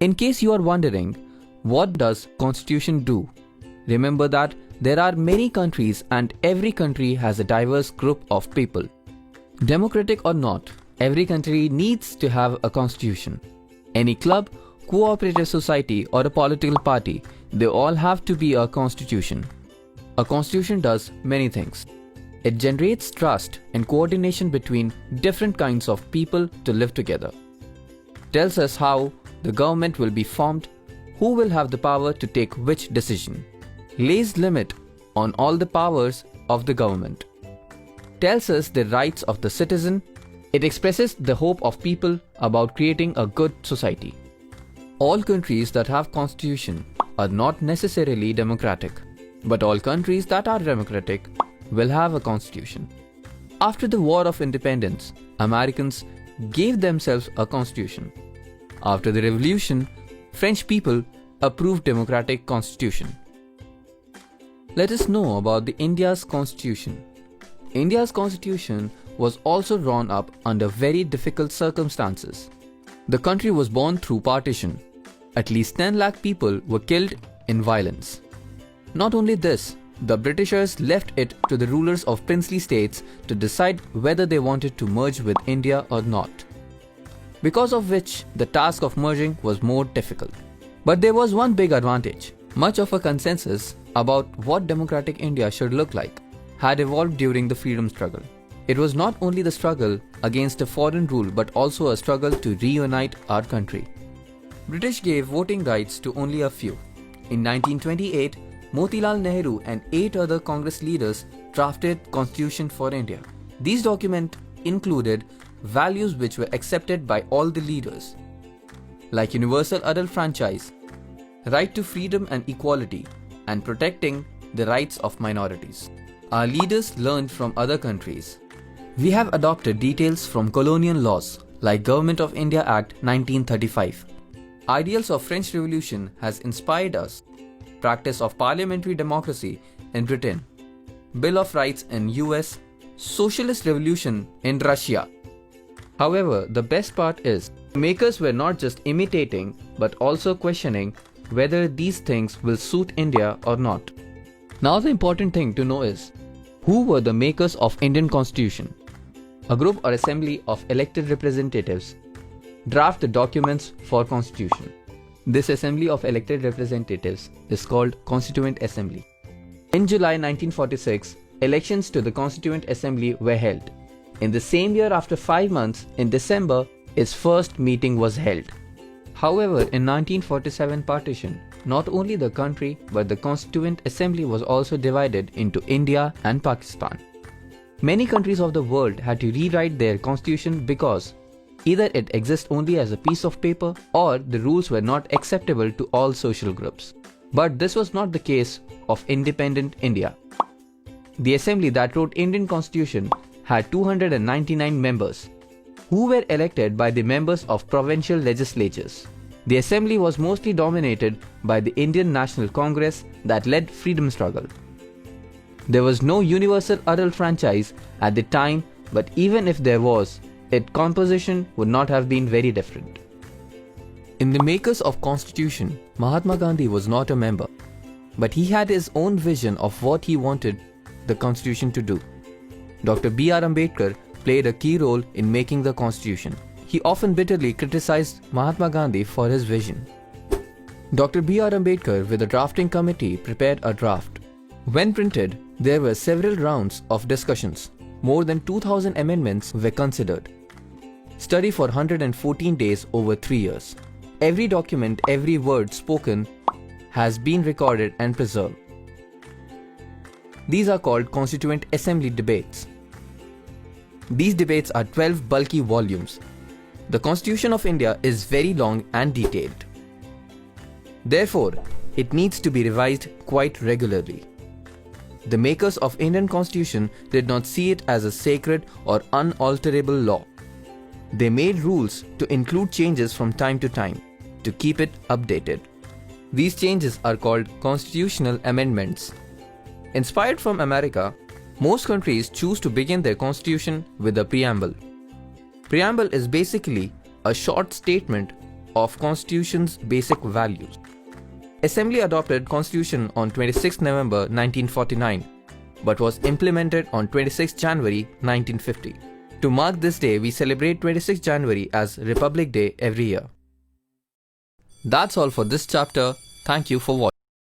In case you are wondering, what does Constitution do? Remember that there are many countries and every country has a diverse group of people. Democratic or not, every country needs to have a constitution. Any club, cooperative society or a political party, they all have to be a constitution. A constitution does many things. It generates trust and coordination between different kinds of people to live together. Tells us how the government will be formed, who will have the power to take which decision. Lays limit on all the powers of the government. Tells us the rights of the citizen. It expresses the hope of people about creating a good society. All countries that have constitution are not necessarily democratic, but all countries that are democratic will have a constitution. After the War of Independence, Americans gave themselves a constitution. After the revolution, French people approved democratic constitution. Let us know about the India's constitution. India's constitution was also drawn up under very difficult circumstances. The country was born through partition. At least 10 lakh people were killed in violence. Not only this, the Britishers left it to the rulers of princely states to decide whether they wanted to merge with India or not, because of which the task of merging was more difficult. But there was one big advantage. Much of a consensus about what democratic India should look like had evolved during the freedom struggle. It was not only the struggle against a foreign rule but also a struggle to reunite our country. British gave voting rights to only a few. In 1928, Motilal Nehru and 8 other Congress leaders drafted Constitution for India. These documents included values which were accepted by all the leaders, like universal adult franchise, right to freedom and equality, and protecting the rights of minorities. Our leaders learned from other countries. We have adopted details from colonial laws like Government of India Act 1935. Ideals of French Revolution has inspired us. Practice of parliamentary democracy in Britain, Bill of Rights in US, Socialist Revolution in Russia. However, the best part is, makers were not just imitating but also questioning whether these things will suit India or not. Now the important thing to know is, who were the makers of Indian Constitution? A group or assembly of elected representatives draft the documents for Constitution. This assembly of elected representatives is called Constituent Assembly. In July 1946, elections to the Constituent Assembly were held. In the same year, after 5 months, in December, its first meeting was held. However, in 1947 partition, not only the country but the Constituent Assembly was also divided into India and Pakistan. Many countries of the world had to rewrite their constitution because either it exists only as a piece of paper or the rules were not acceptable to all social groups. But this was not the case of independent India. The assembly that wrote Indian Constitution had 299 members, who were elected by the members of provincial legislatures. The assembly was mostly dominated by the Indian National Congress that led freedom struggle. There was no universal adult franchise at the time, but even if there was, its composition would not have been very different. In the makers of Constitution, Mahatma Gandhi was not a member, but he had his own vision of what he wanted the Constitution to do. Dr. B.R. Ambedkar played a key role in making the Constitution. He often bitterly criticized Mahatma Gandhi for his vision. Dr. B.R. Ambedkar with a drafting committee prepared a draft. When printed, there were several rounds of discussions. More than 2,000 amendments were considered. Study for 114 days over 3 years. Every document, every word spoken has been recorded and preserved. These are called Constituent Assembly debates. These debates are 12 bulky volumes. The Constitution of India is very long and detailed. Therefore, it needs to be revised quite regularly. The makers of Indian Constitution did not see it as a sacred or unalterable law. They made rules to include changes from time to time, to keep it updated. These changes are called constitutional amendments. Inspired from America, most countries choose to begin their constitution with a preamble. Preamble is basically a short statement of Constitution's basic values. Assembly adopted Constitution on 26 November 1949 but was implemented on 26 January 1950. To mark this day, we celebrate 26 January as Republic Day every year. That's all for this chapter. Thank you for watching.